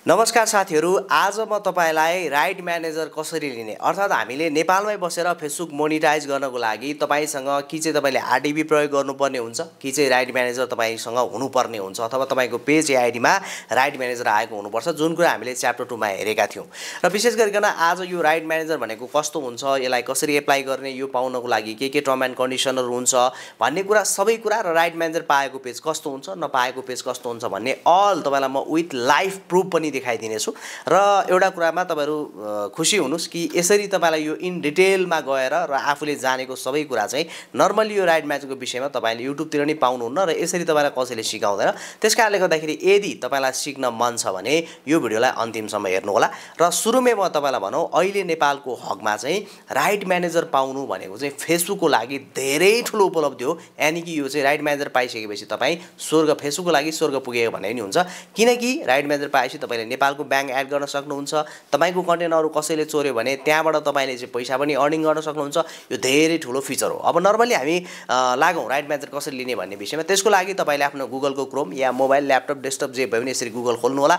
नमस्कार साथीहरू, आज म तपाईलाई राइट म्यानेजर कसरी लिने अर्थात् हामीले नेपालमै बसेर फेसबुक मोनिटाइज गर्नको लागि तपाईसँग कि चाहिँ तपाईले आरडीबी प्रयोग गर्नुपर्ने हुन्छ कि चाहिँ राइट म्यानेजर तपाईसँग हुनुपर्ने हुन्छ अथवा तपाईको पेज या आईडीमा राइट म्यानेजर आएको हुनुपर्छ, जुन कुरा हामीले च्याप्टर 2 मा हेरेका थियौं। र विशेष गरिकन आज यो राइट म्यानेजर भनेको कस्तो हुन्छ, यसलाई कसरी एप्लाई गर्ने, यो पाउनको लागि के टर्म एन्ड कन्डिसनहरु हुन्छ भन्ने कुरा सबै कुरा र राइट म्यानेजर पाएको पेज कस्तो हुन्छ, नपाएको पेज कस्तो हुन्छ भन्ने अल तपाईलाई म विथ लाइभ प्रुफ पनि देखाइदिनेछु। र एउटा कुरामा तपाईहरु खुशी हुनुस् कि यसरी तपाईलाई यो इन डिटेलमा गएर र आफूले जानेको सबै कुरा चाहिँ नर्मली यो राइट म्यानेजरको विषयमा तपाईले युट्युब तिर नि पाउनुहुन्न र यसरी तपाईलाई कसैले सिकाउँदैन। त्यसकारणले गर्दाखेरि यदि तपाईलाई सिक्न मन छ भने यो भिडियोलाई अन्तिमसम्म हेर्नु होला। र सुरुमै म तपाईलाई भनौं, अहिले नेपालको हकमा चाहिँ राइट म्यानेजर पाउनु भनेको चाहिँ फेसबुकको लागि धेरै ठूलो उपलब्धि हो। यानी कि यो चाहिँ राइट म्यानेजर पाइसकेपछि तपाई स्वर्ग, फेसबुकको लागि स्वर्ग पुगेको भन्ने नि हुन्छ। किनकि राइट म्यानेजर पाएपछि तपाईले नेपालको ब्याङ्क एड गर्न सक्नुहुन्छ, तपाईको कन्टेन्टहरु कसैले चोर्यो भने त्यहाँबाट तपाईले चाहिँ पैसा पनि अर्निङ गर्न सक्नुहुन्छ। यो धेरै ठूलो फिचर हो। अब नर्मली हामी लागौं राइट म्यानेजर कसरी लिने भन्ने विषयमा। त्यसको लागि तपाईले आफ्नो गुगलको क्रोम या मोबाइल, ल्यापटप, डेस्कटप जे भए पनि यसरी गुगल खोल्नु होला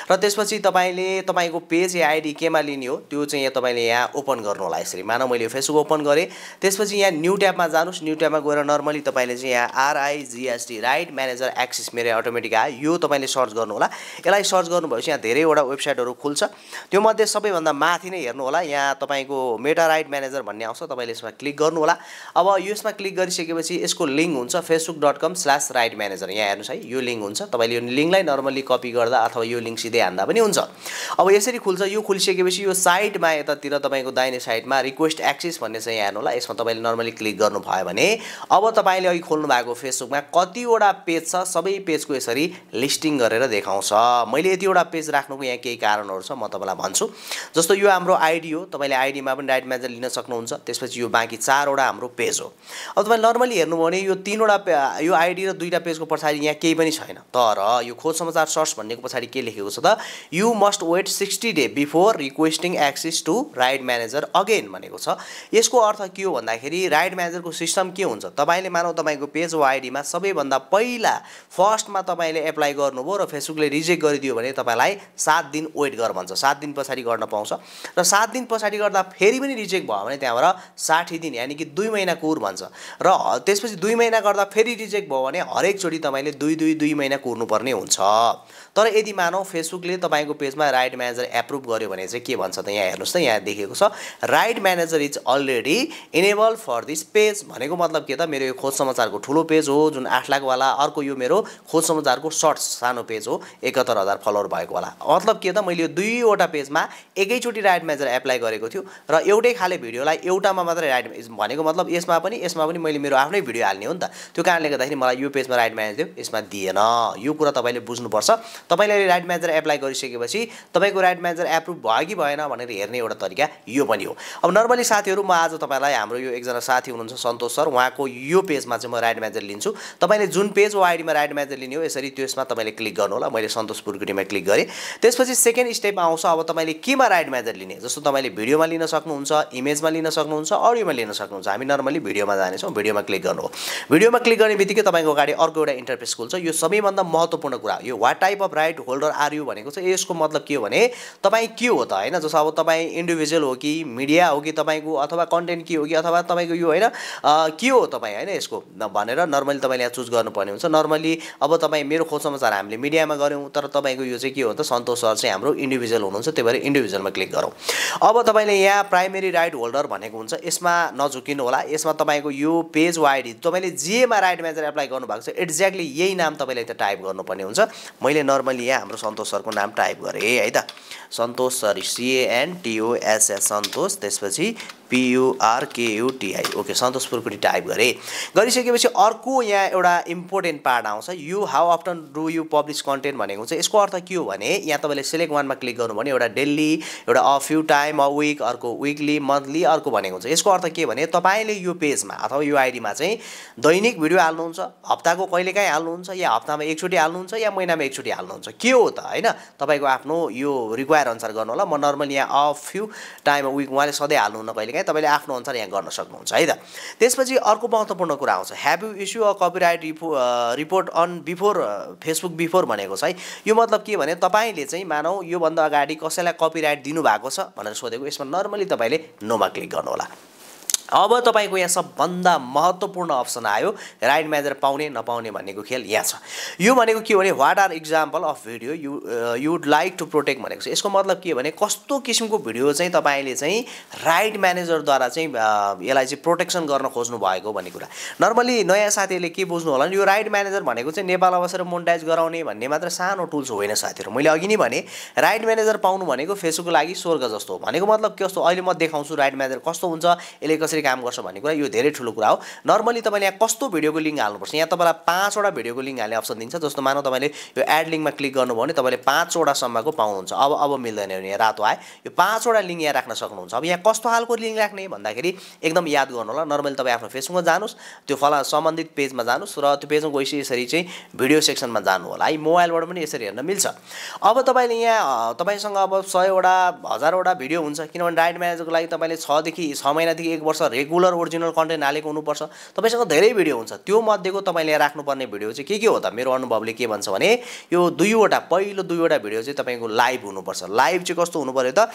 र त्यसपछि तपाईले तपाईको पेज या आईडी केमा लिने हो त्यो चाहिँ यहाँ तपाईले यहाँ ओपन गर्नु होला। यसरी मानौ मैले फेसबुक ओपन गरे, त्यसपछि यहाँ न्यू ट्याबमा जानुस्। न्यू ट्याबमा गएर नर्मली तपाईले चाहिँ यहाँ RIGST राइट म्यानेजर एक्सेस मेरो अटोमेटिक आयो, यो तपाईले सर्च गर्नु होला। यसलाई सर्च गर्नुभएपछि यहाँ धेरैवटा वेबसाइटहरु खुल्छ। त्यो मध्ये सबैभन्दा माथि नै हेर्नु होला, यहाँ तपाईको मेटा राइट म्यानेजर भन्ने आउँछ, तपाईले यसमा क्लिक गर्नु होला। अब यसमा क्लिक गरिसकेपछि यसको लिंक हुन्छ facebook.com/rightmanager। यहाँ हेर्नुस् है, यो लिंक हुन्छ। तपाईले यो लिंकलाई नर्मली कपी गर्दा अथवा यो लिंक सिधै हान्दा पनि हुन्छ। अब यसरी खुल्छ। यो खुलिसकेपछि यो साइडमा यतातिर तपाईको दाहिने साइडमा रिक्वेस्ट एक्सेस भन्ने चाहिँ हेर्नु होला। यसमा तपाईले नर्मली क्लिक गर्नु भयो भने अब तपाईले अघि खोल्नु भएको फेसबुकमा कतिवटा पेज छ, सबै पेजको यसरी लिस्टिङ गरेर देखाउँछ। मैले यतिवटा पेज राख्नुको यहाँ केही कारणहरु छ, म तपाईलाई भन्छु। जस्तो यो हाम्रो आईडी हो, तपाईले आईडीमा पनि राइट म्यानेजर लिन सक्नुहुन्छ। त्यसपछि यो बाँकी 4 वटा हाम्रो पेज हो। अब तपाईले नर्मली हेर्नु भने यो 3 वटा यो आईडी र 2टा पेजको पछाडी यहाँ केही पनि छैन। तर यो खोज समाचार सर्च भन्नेको पछाडी के लेखेको छ त, you must wait 60 day before requesting access to right manager again भनेको छ। यसको अर्थ के हो भन्दाखेरि राइट म्यानेजरको सिस्टम के हुन्छ, तपाईले मानौ तपाईको पेज वा आईडीमा सबैभन्दा पहिला फर्स्टमा तपाईले एप्लाई गर्नुभयो र फेसबुकले रिजेक्ट गरिदियो भने तपाईलाई 7 दिन वेट गर भन्छ। 7 दिन पछाडी गर्न पाउँछ र 7 दिन पछाडी गर्दा फेरि पनि रिजेक्ट भयो भने त्यहाँबाट 60 दिन यानी कि 2 महिना कुर भन्छ। र त्यसपछि 2 महिना गर्दा फेरि रिजेक्ट भयो भने हरेक चोटी तपाईले 2 महिना कुर्नु पर्ने हुन्छ। तर यदि मानौ फेसबुकले तपाईको पेजमा राइट म्यानेजर एप्रुभ गर्यो भने चाहिँ के भन्छ त, यहाँ हेर्नुस् त, यहाँ देखेको छ right manager is already enable for this page. भनेको मतलब के त, मेरो यो खोज समाचारको ठूलो पेज हो जुन 8 लाख वाला, अर्को यो मेरो खोज समाचारको सर्ट्स सानो पेज हो 71,000 फलोअर भएको वाला। मतलब के त, मैले यो 2 वटा पेजमा एकैचोटी राइट म्यानेजर एप्लाई गरेको थियो र एउटै खाले भिडियोलाई एउटामा मात्रै राइट भनेको मतलब यसमा पनि मैले मेरो आफ्नै भिडियो हाल्ने हो नि त। त्यो कारणले गर्दाखेरि मलाई यो पेजमा राइट म्यानेजर दियो, यसमा दिएन। यो कुरा तपाईले बुझ्नुपर्छ। तपाईले राइट म्यानेजर एप्लाई गरिसकेपछि तपाईको राइट म्यानेजर एप्रुभ भयो कि भएन भनेर हेर्ने एउटा तरिका यो पनि हो। अब नर्मली साथीहरु, म आज तपाईलाई हाम्रो यो एकजना साथी हुनुहुन्छ सन्तोष सर, उहाँको यो पेजमा चाहिँ म राइट म्यानेजर लिन्छु। तपाईले जुन पेज वा आईडीमा राइट म्यानेजर लिने हो यसरी त्यसमा तपाईले क्लिक गर्नु होला। मैले सन्तोष पुरकुटीमा क्लिक गरे। त्यसपछि सेकेन्ड स्टेप आउँछ, अब तपाईले केमा राइट म्यानेजर लिने। जस्तो तपाईले भिडियोमा लिन सक्नुहुन्छ, इमेजमा लिन सक्नुहुन्छ, अडियोमा लिन सक्नुहुन्छ। हामी नर्मली भिडियोमा जानेछौँ। भिडियोमा क्लिक गर्नु हो। भिडियोमा क्लिक गर्ने बित्तिकै तपाईको अगाडि अर्को एउटा इन्टरफेस खुल्छ। यो सबैभन्दा महत्त्वपूर्ण कुरा यो what type of right holder are you भनेको चाहिँ यसको मतलब के हो भने तपाई के हो त हैन। जस्तो अब तपाई इन्डिभिजुअल हो कि मिडिया हो कि तपाईको, अथवा कन्टेन्ट के हो कि, अथवा तपाईको यो हैन के हो तपाई हैन यसको भनेर नर्मली तपाईले यहाँ चुज गर्नुपर्ने हुन्छ। नर्मली अब तपाई मेरो खोज समाचार हामीले मिडियामा गर्यौं, तर तपाईको यो चाहिँ के हो त, सन्तोष सर चाहिँ हाम्रो इन्डिभिजुअल हुनुहुन्छ, त्यही भएर इन्डिभिजुअलमा क्लिक गरौँ। अब तपाईले यहाँ प्राइमेरी राइट होल्डर भनेको हुन्छ, यसमा नझुकिनु होला। यसमा तपाईको यो पेज वा आईडी तपाईले जेमा राइट म्यानेजर एप्लाई गर्नु भएको छ एक्ज्याक्टली यही नाम तपाईले त टाइप गर्नुपर्ने हुन्छ। मैले नर्मली यहाँ हाम्रो सन्तोष सरको नाम टाइप गरे है त, सन्तोष सर CANTOSS सन्तोष, त्यसपछि PURKUTI ओके सन्तोष पुरकुटी टाइप गरे। गरिसकेपछि अर्को यहाँ एउटा इम्पोर्टेन्ट पार्ट आउँछ, you how often do you publish content भनेको चाहिँ यसको अर्थ के हो भने यहाँ तपाईले सिलेक्ट वानमा क्लिक गर्नु भने एउटा डेली, एउटा a few time, a week, अर्को विकली, मन्थली, अर्को भनेको हुन्छ। यसको अर्थ के भने तपाईले यो पेजमा अथवा यो आईडीमा चाहिँ दैनिक भिडियो हाल्नुहुन्छ, हप्ताको कहिलेकाहीँ हाल्नुहुन्छ, या हप्तामा एकचोटी हाल्नुहुन्छ, या महिनामा एकचोटी हाल्नुहुन्छ, के हो त हैन। तपाईको आफ्नो यो रिक्वायर अनुसार गर्नु होला। म नर्मली यहाँ a few time, a week उहाँले सधैँ हाल्नुहुन्न कहिलेकाहीँ, तपाईले आफ्नो अनुसार यहाँ गर्न सक्नुहुन्छ है त। त्यसपछि अर्को महत्त्वपूर्ण कुरा आउँछ, have you issue a copyright report on before Facebook before भनेको छ है। यो मतलब के भने तपाईले चाहिँ मानौ यो भन्दा अगाडि कसैलाई कपिराइट दिनुभएको छ भनेर सोधेको यसमा नर्मली तपाईले नोमा क्लिक गर्नु होला अब तपाईको यहाँ सबभन्दा महत्त्वपूर्ण अप्सन आयो राइट म्यानेजर पाउने नपाउने भन्नेको खेल यहाँ छ यो भनेको के भने what are example of video you would like to protect भनेको छ यसको मतलब के भने कस्तो किसिमको भिडियो चाहिँ तपाईले चाहिँ राइट म्यानेजरद्वारा चाहिँ यसलाई चाहिँ प्रोटेक्सन गर्न खोज्नु भएको भन्ने कुरा नर्मली नयाँ साथीहरूले के बुझ्नु होला यो राइट म्यानेजर भनेको चाहिँ नेपालमा बसेर मोनेटाइज गराउने भन्ने मात्र सानो टुल्स होइन साथीहरु मैले अघि नै भने राइट म्यानेजर पाउनु भनेको फेसबुकको लागि स्वर्ग जस्तो हो भनेको मतलब के जस्तो अहिले म देखाउँछु राइट म्यानेजर कस्तो हुन्छ यसले कसरी काम गर्छ भन्ने कुरा यो धेरै ठुलो कुरा हो नर्मली तपाईले यहाँ कस्तो भिडियोको लिंक हाल्नुपर्छ यहाँ तपाईलाई 5 वटा भिडियोको लिंक हाल्ने अप्सन दिन्छ जस्तो मानौ तपाईले यो एड लिंकमा क्लिक गर्नुभयो भने तपाईले 5 वटा सम्मको पाउनुहुन्छ अब मिल्दैन यहाँ रातो आए यो 5 वटा लिंक यहाँ राख्न सक्नुहुन्छ अब यहाँ कस्तो हालको लिंक राख्ने भन्दाखेरि एकदम याद गर्नु होला नर्मली तपाई आफ्नो फेसबुकमा जानुस् त्यो फला सम्बन्धित पेजमा जानुस् र त्यो पेजमा गएपछि यसरी चाहिँ भिडियो सेक्सनमा जानु होला है मोबाइलबाट पनि यसरी हेर्न मिल्छ अब तपाईले यहाँ तपाईसँग अब 100 वटा 1000 वटा भिडियो हुन्छ किनभने राइट म्यानेजरको लागि तपाईले 6 देखि 6 महिनादेखि 1 वर्ष रेगुलर ओरिजिनल कन्टेन्ट हालेको हुनुपर्छ तपाईसँग धेरै भिडियो हुन्छ त्यो मध्येको तपाईले राख्नुपर्ने भिडियो चाहिँ के हो त मेरो अनुभवले के भन्छ भने यो पहिलो 2 वटा भिडियो चाहिँ तपाईको लाइभ हुनुपर्छ लाइभ चाहिँ कस्तो हुनु पर्यो त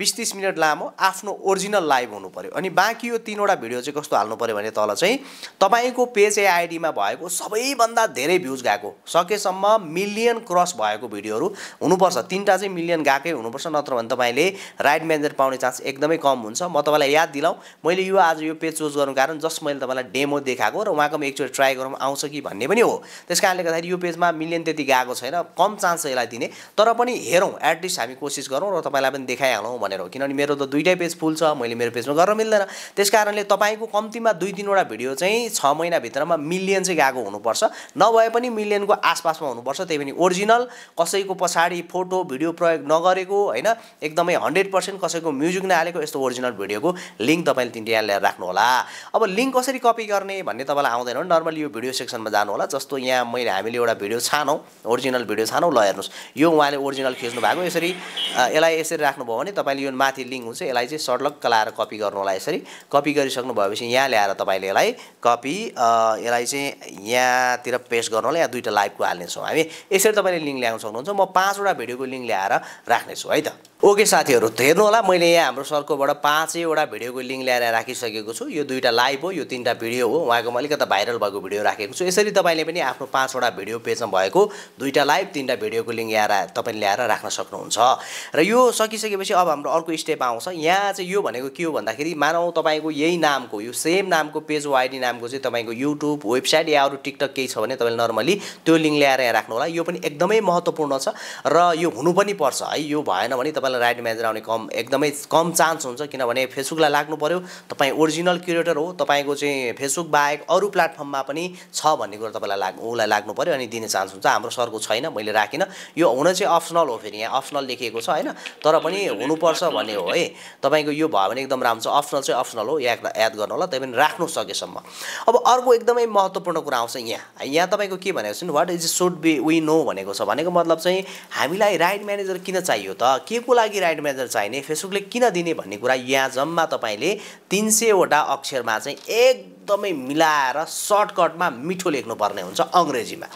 20-30 मिनेट लामो आफ्नो ओरिजिनल लाइभ हुनु पर्यो अनि बाँकी यो 3 वटा भिडियो चाहिँ कस्तो हाल्नु पर्यो भने तल चाहिँ तपाईको पेज आईडी मा भएको सबैभन्दा धेरै भ्युज गएको सकेसम्म मिलियन क्रस भएको भिडियोहरु हुनुपर्छ 3टा चाहिँ मिलियन गएकै हुनुपर्छ नत्र भने तपाईले राइट म्यानेजर पाउने चान्स एकदमै कम हुन्छ म तपाईलाई याद दिलाऊ मैले यो आज यो पेज चुज गर्नु कारण जस्ट मैले तपाईलाई डेमो देखाएको र उहाँकोमा एकचोटी ट्राई गरौँ आउँछ कि भन्ने पनि हो त्यसकारणले गर्दाखेरि यो पेजमा मिलियन त्यति गएको छैन कम चान्स छ यसलाई दिने तर पनि हेरौँ एटलिस्ट हामी कोसिस गरौँ र तपाईलाई पनि देखाइहालौँ भनेर हो किनभने मेरो त दुईटै पेज फुल छ मैले मेरो पेजमा गर्न मिल्दैन त्यसकारणले तपाईको कम्तिमा 2-3 वटा भिडियो चाहिँ 6 महिना भित्रमा मिलियन चाहिँ गएको हुनुपर्छ नभए पनि मिलियनको आसपासमा हुनुपर्छ त्यही पनि ओरिजिनल कसैको पछाडी फोटो भिडियो प्रयोग नगरेको हैन एकदमै 100% कसैको म्युजिक नहालेको यस्तो ओरिजिनल भिडियोको लिंक तपाईले तिनटा यहाँ ल्याएर राख्नु होला अब लिंक कसरी कपी गर्ने भन्ने तपाईलाई आउँदैन भने नर्मली यो भिडियो सेक्सनमा जानु होला जस्तो यहाँ हामीले एउटा भिडियो छानौ ओरिजिनल भिडियो छानौ ल हेर्नुस् यो उहाँले ओरिजिनल खिच्नु भएको यसरी यसलाई यसरी राख्नुभयो भने तपाईले यो माथि लिंक हुन्छ यसलाई चाहिँ सर्टलक्क लाएर कपी गर्नु होला यसरी कपी गरिसक्नु भएपछि यहाँ ल्याएर तपाईले यसलाई कपी यसलाई चाहिँ यहाँतिर पेस्ट गर्नु होला यहाँ दुईटा लाइभको हाल्ने छौं हामी यसरी तपाईले लिंक ल्याउन सक्नुहुन्छ म 5 वटा भिडियोको लिंक ल्याएर राख्ने छु है त ओके साथीहरु हेर्नु होला मैले यहाँ हाम्रो सरकोबाट 5 वटा भिडियोको लिंक ल्याएर राखिसकेको छु यो दुईटा लाइभ हो यो तीनटा भिडियो हो उहाँको अलिकता भाइरल भएको भिडियो राखेको छु यसरी तपाईले पनि आफ्नो 5 वटा भिडियो पेजमा भएको दुईटा लाइभ तीनटा भिडियोको लिंक तपाईले ल्याएर राख्न सक्नुहुन्छ र यो सकिसकेपछि अब हाम्रो अर्को स्टेप आउँछ यहाँ चाहिँ यो भनेको के हो भन्दाखेरि मानौ तपाईको यही नामको यो सेम नामको पेज आईडी नामको चाहिँ तपाईको युट्युब वेबसाइट या अरु टिकटक केही छ भने तपाईले नर्मली त्यो लिंक ल्याएर यहाँ राख्नु होला यो पनि एकदमै महत्त्वपूर्ण छ र यो हुनु पनि पर्छ है यो भएन भने तपाईलाई राइट म्यानेजर आउने एकदमै कम चान्स हुन्छ किनभने फेसबुकलाई लाग्नु पर्यो तपाई ओरिजिनल क्रिएटर हो तपाईको चाहिँ फेसबुक बाहेक अरु प्लेटफर्ममा पनि छ भन्ने कुरा तपाईलाई लाग्नु पर्यो अनि दिने चान्स हुन्छ हाम्रो सरको छैन मैले राखिन यो हुन चाहिँ अप्सनल हो फेरि यहाँ अप्सनल लेखिएको छ हैन तर पनि हुनु पर्छ भन्ने हो है तपाईको यो भयो भने एकदम राम्रो छ अप्सनल चाहिँ अप्सनल हो याद गर्नु होला त्यही पनि राख्नु सकेसम्म अब अर्को एकदमै महत्त्वपूर्ण कुरा आउँछ यहाँ तपाईको के भनेको छ what is should be we know भनेको छ भनेको मतलब चाहिँ हामीलाई राइट म्यानेजर किन चाहियो त के को लागि राइट म्यानेजर चाहिने फेसबुकले किन दिने भन्ने कुरा यहाँ जम्मा तपाईले 300 वटा अक्षरमा चाहिँ एकदमै मिलाएर सर्टकटमा मिठो लेख्नु पर्ने हुन्छ अंग्रेजीमा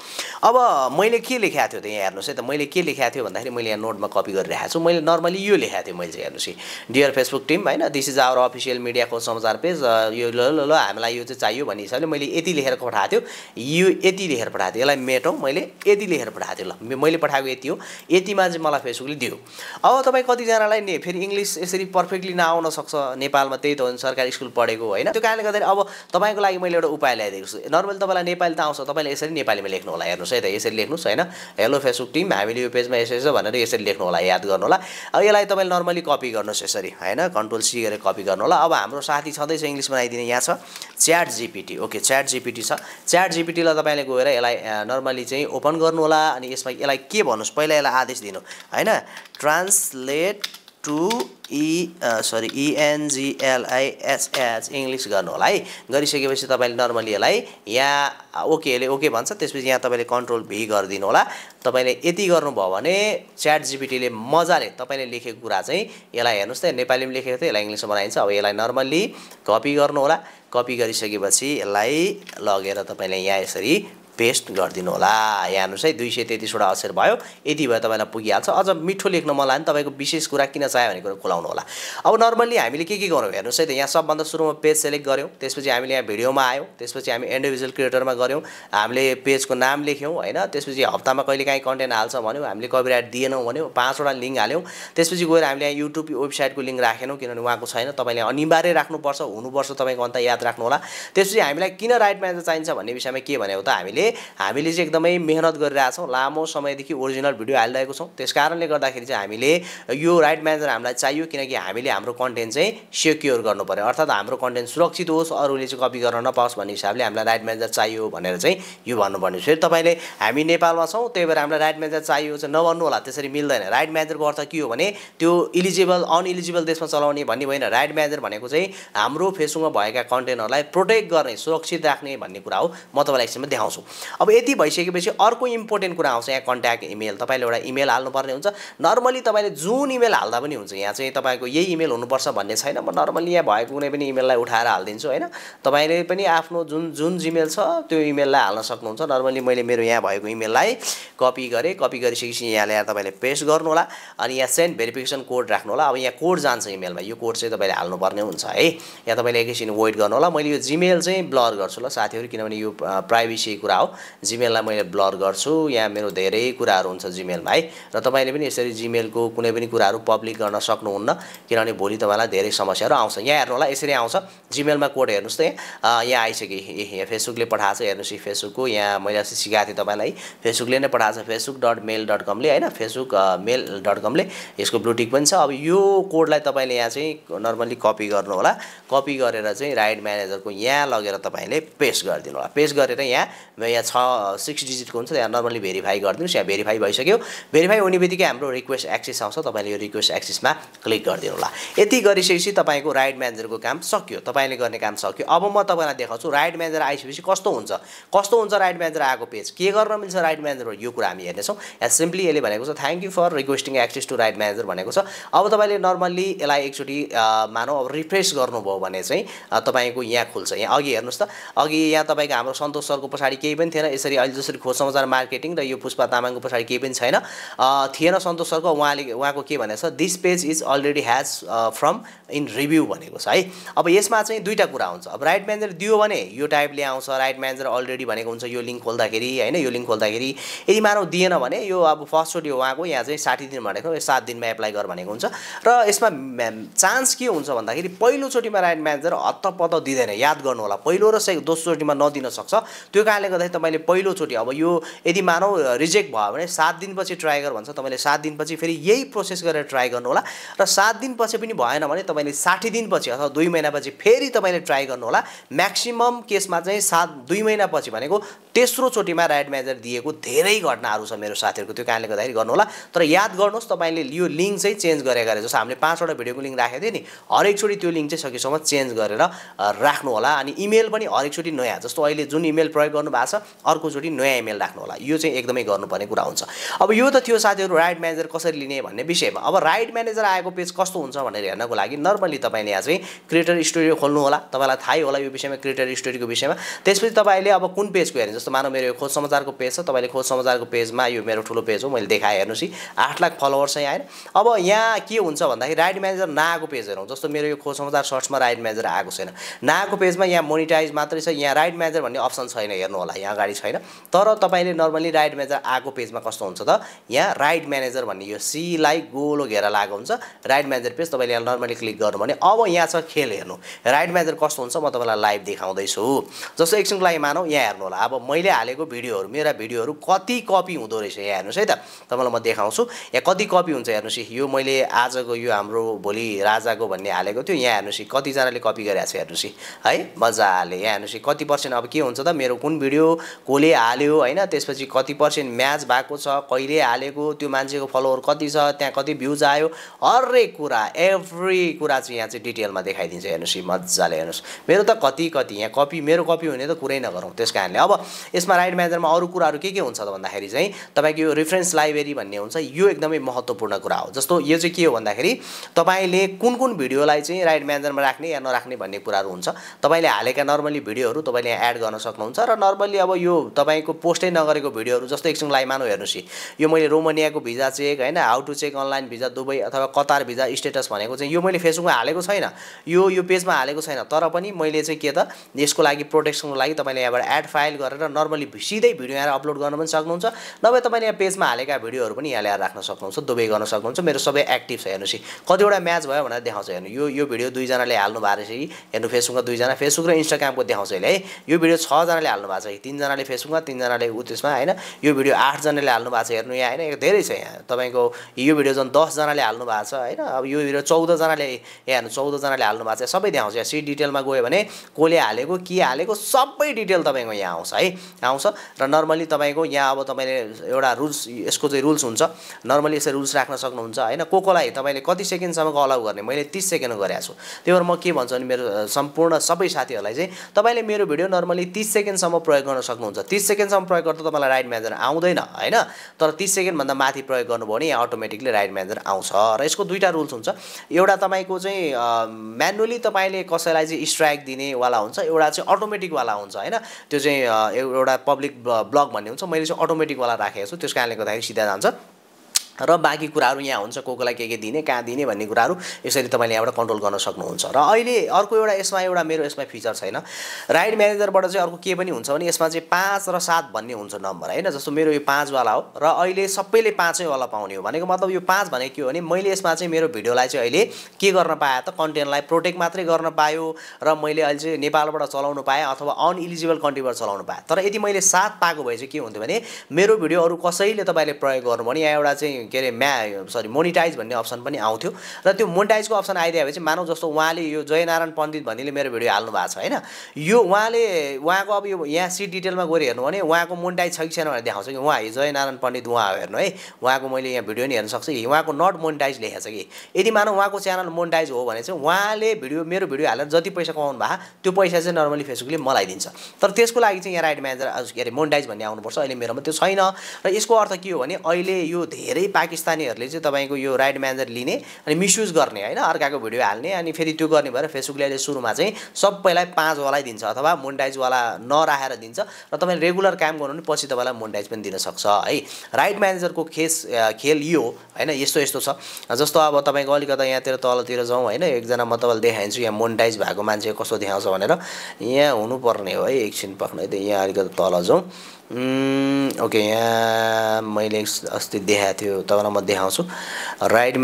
अब मैले के लेखेको थियो त यहाँ हेर्नुस् है त मैले के लेखेको थियो भन्दाखेरि मैले यहाँ नोटमा कपी गरिरहेको छु मैले नर्मली यो लेखेको थिएँ मैले चाहिँ हेर्नुस् डियर फेसबुक टिम हैन this is our official media को समाचार पेज यो ल हामीलाई यो चाहिँ चाहियो भन्ने हिसाबले मैले यति लेखेर पठाएको थियो यो यति लेखेर पठाएको थिएँ यसलाई मेटौं मैले यति लेखेर पठाएको थिएँ ल मैले पठाएको यति हो यतिमा चाहिँ मलाई फेसबुकले दियो अब तपाई कति जनालाई फेरि इंग्लिश यसरी पर्फेक्टली नआउन सक्छ नेपालमा त्यही त हो सरकारी स्कुल पढेको हैन त्यो कारणले गर्दा अब तपाईको लागि मैले एउटा उपाय ल्याइदिएको छु नर्मली तपाईलाई नेपाली त आउँछ तपाईले यसरी नेपालीमा लेख्नु होला हेर्नुस् है त यसरी लेख्नुस् हैन हेलो फेसबुक टिम हामीले यो पेजमा यसो भनेर यसरी लेख्नु होला याद गर्नु होला अब यसलाई तपाईले नर्मली कपी गर्नुस् यसरी हैन कन्ट्रोल सी गरेर कपी गर्नु होला अब हाम्रो साथी छँदैछ इंग्लिश बनाइदिने यहाँ छ chat GPT okay chat GPT छ च्याट जीपीटी लाई तपाईले गएर यसलाई नर्मली चाहिँ ओपन गर्नु होला अनि यसमा यसलाई के भन्नुस् पहिला यसलाई आदेश दिनु हैन ट्रान्सलेट टु ENGLISH इंग्लिश गर्नु होला है गरिसकेपछि तपाईले नर्मली यसलाई यहाँ ओके ले ओके भन्छ त्यसपछि यहाँ तपाईले कन्ट्रोल भी गरिदिनु होला तपाईले यति गर्नुभयो भने च्याट जीपीटी ले मजाले तपाईले लेखेको कुरा चाहिँ यसलाई हेर्नुस् त नेपालीमा लेखेको थियो यसलाई इंग्लिशमा बनाइन्छ अब यसलाई नर्मली कपी गर्नु होला कपी गरिसकेपछि यसलाई लगेर तपाईले यहाँ यसरी पेस्ट गरिदिनु होला। यहाँ हेर्नुहोस् है 233 वटा अक्षर भयो, यति भयो तपाईँलाई पुगिहाल्छ। अझ मिठो लेख्न मन लाग्यो भने तपाईँको विशेष कुरा किन चाह्यो भन्ने कुरा खुलाउनु होला। अब नर्मल्ली हामीले के गरौँ हेर्नुहोस् है त, यहाँ सबभन्दा सुरुमा पेज सेलेक्ट गऱ्यौँ, त्यसपछि हामीले यहाँ भिडियोमा आयौँ, त्यसपछि हामी इन्डिभिजुअल क्रिएटरमा गऱ्यौँ, हामीले पेजको नाम लेख्यौँ होइन, त्यसपछि हप्तामा कहिलेकाहीँ कन्टेन्ट हाल्छ भन्यौँ, हामीले कपिराइट दिएनौँ भन्यौँ, 5 वटा लिङ्क हाल्यौँ, त्यसपछि गएर हामीले यहाँ युट्युब वेबसाइटको लिङ्क राखेनौँ किनभने उहाँको छैन, तपाईँले अनिवार्य राख्नुपर्छ, हुनुपर्छ, तपाईँको अन्त याद राख्नु होला। त्यसपछि हामीलाई किन राइट म्यानेजर चाहिन्छ भन्ने विषयमा के भन्यो त हामीले चाहिँ एकदमै मेहनत गरिरहेछौँ, लामो समयदेखि ओरिजिनल भिडियो हालिरहेको छौँ, त्यस कारणले गर्दाखेरि चाहिँ हामीले यो राइट म्यानेजर हामीलाई चाहियो किनकि हामीले हाम्रो कन्टेन्ट चाहिँ सेक्योर गर्नु पर्यो, अर्थात् हाम्रो कन्टेन्ट सुरक्षित होस्, अरूले चाहिँ कपी गर्न नपाओस् भन्ने हिसाबले हामीलाई राइट म्यानेजर चाहियो भनेर चाहिँ यो भन्नुपर्ने। फेरि तपाईँले हामी नेपालमा छौँ त्यही भएर हामीलाई राइट म्यानेजर चाहियो चाहिँ नभन्नु होला, त्यसरी मिल्दैन। राइट म्यानेजरको अर्थ के हो भने त्यो इलिजिबल अनइलिजिबल देशमा चलाउने भन्ने होइन। राइट म्यानेजर भनेको चाहिँ हाम्रो फेसबुकमा भएका कन्टेन्टहरूलाई प्रोटेक्ट गर्ने, सुरक्षित राख्ने भन्ने कुरा हो। म तपाईँलाई एकछिनमा देखाउँछु। अब यति भइसकेपछि अर्को इम्पोर्टेन्ट कुरा आउँछ यहाँ कन्ट्याक्ट इमेल। तपाईँले एउटा इमेल हाल्नुपर्ने हुन्छ। नर्मली तपाईँले जुन इमेल हाल्दा पनि हुन्छ, यहाँ चाहिँ तपाईँको यही इमेल हुनुपर्छ भन्ने छैन। म नर्मली यहाँ भएको कुनै पनि इमेललाई उठाएर हालिदिन्छु होइन। तपाईँले पनि आफ्नो जुन जिमेल छ त्यो इमेललाई हाल्न सक्नुहुन्छ। नर्मली मैले मेरो यहाँ भएको इमेललाई कपी गरेँ, कपी गरिसकेपछि यहाँ ल्याएर तपाईँले पेस्ट गर्नु होला अनि यहाँ सेन्ड भेरिफिकेसन कोड राख्नु होला। अब यहाँ कोड जान्छ इमेलमा, यो कोड चाहिँ तपाईँले हाल्नुपर्ने हुन्छ है। यहाँ तपाईँले एकैछिन वेट गर्नु होला। मैले यो जिमेल चाहिँ ब्लर गर्छु ल साथीहरू, किनभने यो प्राइभेसी कुरा हो। जिमेललाई मैले ब्लर गर्छु। यहाँ मेरो धेरै कुराहरू हुन्छ जिमेलमा है, र तपाईँले पनि यसरी जिमेलको कुनै पनि कुराहरू पब्लिक गर्न सक्नुहुन्न किनभने भोलि तपाईँलाई धेरै समस्याहरू आउँछ। यहाँ हेर्नु होला यसरी आउँछ जिमेलमा कोड। हेर्नुहोस् त यहाँ आइसक्यो, यहाँ फेसबुकले पठाएको छ। हेर्नुहोस् यो फेसबुकको यहाँ मैले अस्ति सिकाएको थिएँ तपाईँलाई, फेसबुकले नै पठाएको छ, facebook.mail.com-ले होइन, facebook.mail.com-ले यसको ब्लुटिक पनि छ। अब यो कोडलाई तपाईँले यहाँ चाहिँ नर्मली कपी गर्नु होला। कपी गरेर चाहिँ राइट म्यानेजरको यहाँ लगेर तपाईँले पेस्ट गरिदिनु होला। पेस्ट गरेर यहाँ 6 डिजिटको हुन्छ, यहाँ नर्मली भेरिफाई गरिदिनुहोस्। यहाँ भेरिफाई भइसक्यो। भेरिफाई हुने बित्तिकै हाम्रो रिक्वेस्ट एक्सेस आउँछ, तपाईँले यो रिक्वेस्ट एक्सेसमा क्लिक गरिदिनु होला। यति गरिसकेपछि तपाईँको राइट म्यानेजरको काम सक्यो, तपाईँले गर्ने काम सक्यो। अब म तपाईँलाई देखाउँछु राइट म्यानेजर आइसकेपछि कस्तो हुन्छ राइट म्यानेजर आएको पेज, के गर्न मिल्छ राइट म्यानेजर, यो कुरा हामी हेर्नेछौँ। यहाँ सिम्पली यसले भनेको छ thank you for requesting access to right manager भनेको छ। अब तपाईँले नर्मल्ली यसलाई एकचोटि मानौ अब रिफ्रेस गर्नुभयो भने चाहिँ तपाईँको यहाँ खुल्छ। यहाँ अघि हेर्नुहोस् त, अघि यहाँ तपाईँको हाम्रो सन्तोष सरको पछाडि केही पनि थिएन, यसरी अहिले जसरी खोज समाचार मार्केटिङ र यो पुष्पा तामाङको पछाडि केही पनि छैन, थिएन सन्तोष सरको। उहाँको के भनेको छ, this page is already has from in review भनेको छ है। अब यसमा चाहिँ दुईवटा कुरा हुन्छ। अब राइट म्यानेजर दियो भने यो टाइपले आउँछ, राइट म्यानेजर अलरेडी भनेको हुन्छ यो लिङ्क खोल्दाखेरि होइन। यो लिङ्क खोल्दाखेरि यदि मानव दिएन भने यो अब फर्स्टचोटि उहाँको यहाँ चाहिँ 60 दिन भनेको 7 दिनमा एप्लाई गर भनेको हुन्छ। र यसमा चान्स के हुन्छ भन्दाखेरि पहिलोचोटिमा राइट म्यानेजर हत्तपत्त दिँदैन, याद गर्नु होला। पहिलो र दोस्रोचोटिमा नदिन सक्छ। त्यो कारणले गर्दाखेरि तपाईँले पहिलोचोटि अब यो यदि मानव रिजेक्ट भयो भने 7 दिनपछि ट्राई गर भन्छ, तपाईँले 7 दिनपछि फेरि यही प्रोसेस गरेर ट्राई गर्नु होला। र 7 दिनपछि पनि भएन भने तपाईँले 60 दिनपछि अथवा 2 महिनापछि फेरि तपाईँले ट्राई गर्नु होला। म्याक्सिमम केसमा चाहिँ 2 महिनापछि भनेको तेस्रोचोटिमा राइट म्यानेजर दिएको धेरै घटनाहरू छ मेरो साथीहरूको। त्यो कारणले गर्दाखेरि गर्नु होला। तर याद गर्नुहोस् तपाईँले यो लिङ्क चाहिँ चेन्ज गरेका जस्तो हामीले 5 वटा भिडियोको लिङ्क राखेको थियो नि, हरेकचोटि त्यो लिङ्क चाहिँ सकेसम्म चेन्ज गरेर राख्नु होला। अनि इमेल पनि हरेकचोटि नयाँ, जस्तो अहिले जुन इमेल प्रयोग गर्नु भएको छ अर्कोचोटि नयाँ इमेल राख्नु होला। यो चाहिँ एकदमै गर्नुपर्ने कुरा हुन्छ। अब यो त थियो साथीहरू राइट म्यानेजर कसरी लिने भन्ने विषयमा। अब राइट म्यानेजर आएको पेज कस्तो हुन्छ भनेर हेर्नको लागि नर्मली तपाईँले यहाँ चाहिँ क्रिएटर स्टुडियो खोल्नु होला। तपाईँलाई थाहै होला यो विषयमा, क्रिएटर स्टुडियोको विषयमा। त्यसपछि तपाईँले अब कुन पेजको हेर्ने, जस्तो मानव मेरो यो खोज समाचारको पेज छ, तपाईँले खोज समाचारको पेजमा यो मेरो ठुलो पेज हो, मैले देखाएँ हेर्नुहोस् 8 लाख फलोवर्स चाहिँ आएन। अब यहाँ के हुन्छ भन्दाखेरि राइट म्यानेजर नआएको पेज हेरौँ। जस्तो मेरो यो खोज समाचार सर्चमा राइट म्यानेजर आएको छैन, नआएको पेजमा यहाँ मोनिटाइज मात्रै छ, यहाँ राइट म्यानेजर भन्ने अप्सन छैन, हेर्नु होला यहाँ अगाडि छैन। तर तपाईँले नर्मली राइट म्यानेजर आएको पेजमा कस्तो हुन्छ त, यहाँ राइट म्यानेजर भन्ने यो सीलाई गोलो घेरा लागेको हुन्छ राइट म्यानेजर पेज। तपाईँले यहाँ नर्मली क्लिक गर्नु भने अब यहाँ छ खेल हेर्नु राइट म्यानेजर कस्तो हुन्छ। म तपाईँलाई लाइभ देखाउँदैछु। जस्तो एकछिनको लागि मानौ यहाँ हेर्नु होला। अब मैले हालेको भिडियोहरू, मेरा भिडियोहरू कति कपी हुँदो रहेछ यहाँ हेर्नुहोस् है त, तपाईँलाई म देखाउँछु यहाँ कति कपी हुन्छ हेर्नुहोस्। यो मैले आजको यो हाम्रो भोलि राजाको भन्ने हालेको थियो, यहाँ हेर्नुहोस् कतिजनाले कपी गरेको छ हेर्नुहोस् है मजाले। यहाँ हेर्नुहोस् कति पर्सेन्ट अब के हुन्छ त, मेरो कुन भिडियो कसले हाल्यो होइन, त्यसपछि कति पर्सेन्ट म्याच भएको छ, कहिले हालेको, त्यो मान्छेको फलोवर कति छ, त्यहाँ कति भ्युज आयो, हरेक कुरा एभ्री कुरा चाहिँ यहाँ चाहिँ डिटेलमा देखाइदिन्छ हेर्नुहोस् मजाले। हेर्नुहोस् मेरो त कति यहाँ कपी, मेरो कपी हुने त कुरै नगरौँ। त्यस कारणले अब यसमा राइट म्यानेजरमा अरू कुराहरू के हुन्छ त भन्दाखेरि चाहिँ तपाईँको यो रेफरेन्स लाइब्रेरी भन्ने हुन्छ, यो एकदमै महत्त्वपूर्ण कुरा हो। जस्तो यो चाहिँ के हो भन्दाखेरि तपाईँले कुन भिडियोलाई चाहिँ राइट म्यानेजरमा राख्ने या नराख्ने भन्ने कुराहरू हुन्छ। तपाईँले हालेका नर्मली भिडियोहरू तपाईँले यहाँ एड गर्न सक्नुहुन्छ। र नर्मली अब अब यो तपाईँको पोस्टै नगरेको भिडियोहरू जस्तो एकछिन लाइभ मानौ हेर्नुहोस् यो मैले रोमानियाको भिजा चेक होइन how to check online visa Dubai अथवा कतार भिजा स्टेटस भनेको चाहिँ यो मैले फेसबुकमा हालेको छैन यो पेजमा हालेको छैन तर पनि मैले चाहिँ के त यसको लागि प्रोटेक्सनको लागि तपाईँले यहाँबाट एड फाइल गरेर नर्मली सिधै भिडियो यहाँ अपलोड गर्न पनि सक्नुहुन्छ नभए तपाईँले यहाँ पेजमा हालेका भिडियोहरू पनि यहाँ ल्याएर राख्न सक्नुहुन्छ दुबई गर्न सक्नुहुन्छ मेरो सबै एक्टिभ छ हेर्नुहोस् कतिवटा म्याच भयो भनेर देखाउँछ हेर्नु यो भिडियो 2 जनाले हाल्नु भएको रहेछ हेर्नु फेसबुकमा 2 जना फेसबुक र इन्स्टाग्रामको देखाउँछ अहिले है यो भिडियो 6 जनाले हाल्नु भएको छ 3 जनाले फेसबुकमा 3 जनाले त्यसमा हैन यो भिडियो 8 जनाले हाल्नु भएको छ हेर्नु यहाँ हैन धेरै छ यहाँ तपाईको यो भिडियो जन 10 जनाले हाल्नु भएको छ हैन अब यो भिडियो 14 जनाले हेर्नु 14 जनाले हाल्नु भएको छ सबै देखाउँछ यहाँ सी डिटेलमा गयो भने कोले हालेको के हालेको सबै डिटेल तपाईको यहाँ आउँछ है आउँछ र नर्मली तपाईको यहाँ अब तपाईले एउटा रुल्स यसको चाहिँ रुल्स हुन्छ नर्मली यसरी रुल्स राख्न सक्नुहुन्छ हैन कोलाई तपाईले कति सेकेन्डसम्मको अलाउ गर्ने मैले 30 सेकेन्ड गरेको छु त्यही भएर म के भन्छु भने मेरो सम्पूर्ण सबै साथीहरुलाई चाहिँ तपाईले मेरो भिडियो नर्मली 30 सेकेन्डसम्म प्रयोग गर्न सक्नुहुन्छ 30 सेकेन्डसम्म प्रयोग गर्दा तपाईलाई राइट म्यानेजर आउँदैन हैन तर 30 सेकेन्ड भन्दा माथि प्रयोग गर्नुभयो भने यहाँ अटोमेटिकली राइट म्यानेजर आउँछ र यसको दुईटा रुल्स हुन्छ एउटा तपाईको चाहिँ म्यानुअली तपाईले कसैलाई चाहिँ स्ट्राइक दिने वाला हुन्छ एउटा चाहिँ अटोमेटिक वाला हुन्छ हैन त्यो चाहिँ एउटा पब्लिक ब्लक भन्ने हुन्छ मैले चाहिँ अटोमेटिक वाला राखेको छु त्यसको कारणले गर्दाखेरि सिधा जान्छ र बाँकी कुराहरु यहाँ हुन्छ कोकोलाई के दिने कहाँ दिने भन्ने कुराहरु यसरी तपाईले यहाँबाट कन्ट्रोल गर्न सक्नुहुन्छ र अहिले अर्को एउटा यसमा एउटा मेरो यसमा फिचर छैन राइट म्यानेजरबाट चाहिँ अर्को के पनि हुन्छ भने यसमा चाहिँ 5 र 7 भन्ने हुन्छ नम्बर हैन जस्तो मेरो यो 5 वाला हो र अहिले सबैले 5 वाला पाउने हो भनेको मतलब यो 5 भनेको के हो भने मैले यसमा चाहिँ मेरो भिडियोलाई चाहिँ अहिले के गर्न पाए त कन्टेन्टलाई प्रोटेक्ट मात्रै गर्न पायो र मैले अहिले चाहिँ नेपालबाट चलाउन पाए अथवा अनइलिजिबल कन्ट्रीबाट चलाउन पाए तर यदि मैले 7 पाएको भए चाहिँ के हुन्थ्यो भने मेरो भिडियो अरु कसैले तपाईले प्रयोग गर्नु भने यहाँ एउटा चाहिँ के रे मोनिटाइज भन्ने अप्सन पनि आउँथ्यो र त्यो मोनिटाइजको अप्सन आइदिएपछि मानौ जस्तो उहाँले यो जयनारायण पण्डित भन्नेले मेरो भिडियो हाल्नु भएको छ हैन यो उहाँको अब यो यहाँ सी डिटेलमा गएर हेर्नु भने उहाँको मोनिटाइज छ कि छैन भनेर देखाउँछ कि उहाँ जयनारायण पण्डित उहाँ हो हेर्नु है उहाँको मैले यहाँ भिडियो नि हेर्न सक्छु कि उहाँको नट मोनिटाइज लेखेको छ कि यदि मानौ उहाँको च्यानल मोनिटाइज हो भने चाहिँ उहाँले मेरो भिडियो हालेर जति पैसा कमाउनु भएको त्यो पैसा चाहिँ नर्मली फेसबुकले मलाई दिन्छ तर त्यसको लागि चाहिँ यहाँ राइट म्यानेजर के रे मोनिटाइज भन्ने आउनुपर्छ अहिले मेरोमा त्यो छैन र यसको अर्थ के हो भने अहिले यो धेरै पाकिस्तानीहरुले चाहिँ तपाईको यो राइट म्यानेजर लिने अनि मिसयुज गर्ने हैन अर्काको भिडियो हाल्ने अनि फेरि त्यो गर्ने भएर फेसबुकले अहिले सुरुमा चाहिँ सबैलाई 5 वाला दिन्छ अथवा मोनिटाइज वाला नराखेर दिन्छ र तपाईले रेगुलर काम गर्नु भने पछि तपाईलाई मोनिटाइज पनि दिन सक्छ है राइट म्यानेजरको खेल यो हैन यस्तो छ जस्तो अब तपाईको अलिकता यहाँतिर तलतिर जाउँ हैन एकजना म तपाईलाई देखाइन्छु यहाँ मोनिटाइज भएको मान्छे कस्तो देखाउँछ भनेर यहाँ हुनु पर्ने हो है एकछिन पक्नै त यहाँ अलिकता तल जाउँ ओके यहाँ मैले अस्ति देखाएको थियो तपाईलाई म देखाउँछु राइट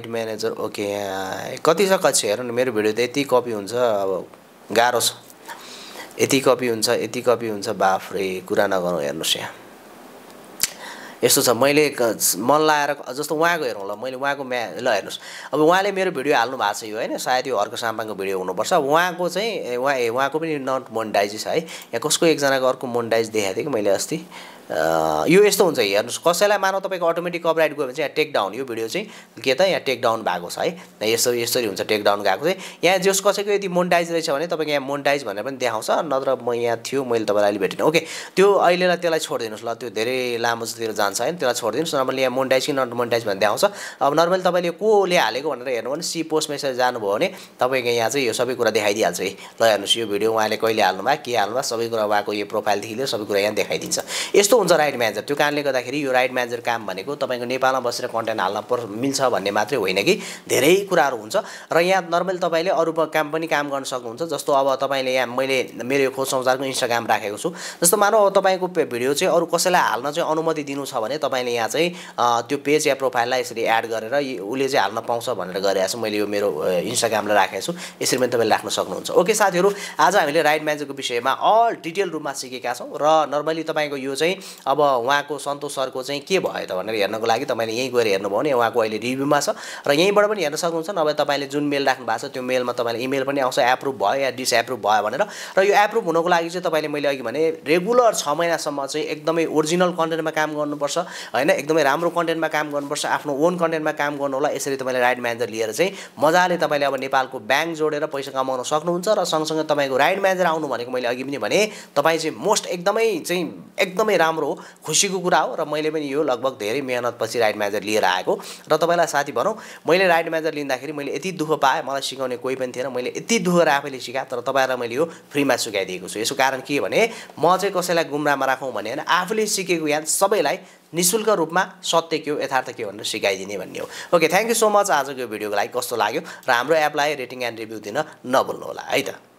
म्यानेजर ओके यहाँ कति छ कति हेर्नु न मेरो भिडियो त यति कपी हुन्छ अब गाह्रो छ यति कपी हुन्छ बाफरे कुरा नगरौँ हेर्नुस् यहाँ यस्तो छ मैले मन लाएर जस्तो उहाँको हेरौँ ल मैले उहाँको ल हेर्नुस् अब उहाँले मेरो भिडियो हाल्नु भएको छ यो हैन सायद यो अर्को साम्पाङको भिडियो हुनुपर्छ उहाँको चाहिँ उहाँको पनि नट मोनिटाइज छ है यहाँ कसको एकजनाको अर्को मोनिटाइज देखाएको थिएँ कि मैले अस्ति यो यस्तो हुन्छ हेर्नुस् कसैलाई मानौ तपाईको अटोमेटिक कपीराइट गयो भने चाहिँ यहाँ टेक डाउन यो भिडियो चाहिँ के त यहाँ टेक डाउन भएको छ है यसरी हुन्छ टेक डाउन गएको चाहिँ यहाँ जस कसैको यदि मोनिटाइज रहेछ भने तपाईको यहाँ मोनिटाइज भनेर पनि देखाउँछ नत्र म यहाँ थियो मैले तपाईलाई अहिले भेटिन ओके त्यो अहिलेलाई त्यसलाई छोड्दिनुस् ल त्यो धेरै लामो तिर जान्छ हैन त्यसलाई छोड्दिनुस् नर्मली यहाँ मोनिटाइज कि नट मोनिटाइज भन्ने देखाउँछ अब नर्मली तपाईले कोले हालेको भनेर हेर्नु भने सी पोस्ट मेसेज जानुभयो भने तपाईको यहाँ चाहिँ यो सबै कुरा देखाइदिहाल्छ है ल हेर्नुस् यो भिडियो उहाँले कहिले हाल्नु भयो के हाल्नु भयो सबै कुरा उहाँको यो प्रोफाइलदेखि लिएर सबै कुरा यहाँ देखाइदिन्छ यस्तो हुन्छ राइट म्यानेजर त्यो कारणले गर्दाखेरि यो राइट म्यानेजर काम भनेको तपाईको नेपालमा बसेर कन्टेन्ट हाल्न मिल्छ भन्ने मात्रै होइन कि धेरै कुराहरू हुन्छ र यहाँ नर्मली तपाईले अरु काम पनि काम गर्न सक्नुहुन्छ जस्तो अब तपाईले यहाँ मैले मेरो यो खोज समाचारको इन्स्टाग्राम राखेको छु जस्तो मानौ अब तपाईको भिडियो चाहिँ अरु कसैलाई हाल्न चाहिँ अनुमति दिनु छ भने तपाईले यहाँ चाहिँ त्यो पेज या प्रोफाइललाई यसरी एड गरेर उले चाहिँ हाल्न पाउँछ भनेर गरेको छु मैले यो मेरो इन्स्टाग्रामलाई राखेको छु यसरी पनि तपाईले राख्न सक्नुहुन्छ ओके साथीहरु आज हामीले राइट म्यानेजरको विषयमा अल डिटेल रूपमा सिकेका छौं र नर्मली तपाईको यो चाहिँ अब उहाँको सन्तोष सरको चाहिँ के भयो त भनेर हेर्नको लागि तपाईले यही गएर हेर्नुभयो भने उहाँको अहिले रिभ्यूमा छ र यहीबाट पनि हेर्न सक्नुहुन्छ नभए तपाईले जुन मेल राख्नु भएको छ त्यो मेलमा तपाईले इमेल पनि आउँछ एप्रुभ भयो या डिसएप्रुभ भयो भनेर र यो एप्रुभ हुनको लागि चाहिँ तपाईले मैले अघि भने रेगुलर 6 महिनासम्म चाहिँ एकदमै ओरिजिनल कन्टेन्टमा काम गर्नुपर्छ हैन एकदमै राम्रो कन्टेन्टमा काम गर्नुपर्छ आफ्नो ओन कन्टेन्टमा काम गर्नु होला यसरी तपाईले राइट म्यानेजर लिएर चाहिँ मजाले तपाईले अब नेपालको ब्याङ्क जोडेर पैसा कमाउन सक्नुहुन्छ र सँगसँगै तपाईको राइट म्यानेजर आउनु भनेको मैले अघि पनि भने तपाई चाहिँ एकदमै राम्रो राम्रो हो, खुसीको कुरा हो र मैले पनि यो लगभग धेरै मेहनतपछि राइट म्यानेजर लिएर आएको र तपाईँलाई साथी भनौँ मैले राइट म्यानेजर लिँदाखेरि मैले यति दुःख पाएँ, मलाई सिकाउने कोही पनि थिएन, मैले यति दुःख गरेर आफैले सिकाएँ, तर तपाईँहरूलाई मैले यो फ्रीमा सिकाइदिएको छु। यसको कारण के भने म चाहिँ कसैलाई गुमराहमा राखौँ भने होइन, आफूले सिकेको ज्ञान सबैलाई निःशुल्क रूपमा सत्य के हो यथार्थ के हो भनेर सिकाइदिने भन्ने हो। Okay, thank you so much. आजको यो भिडियोको लागि कस्तो लाग्यो र हाम्रो एपलाई रेटिङ एन्ड रिभ्यू दिन नभुल्नु होला है त।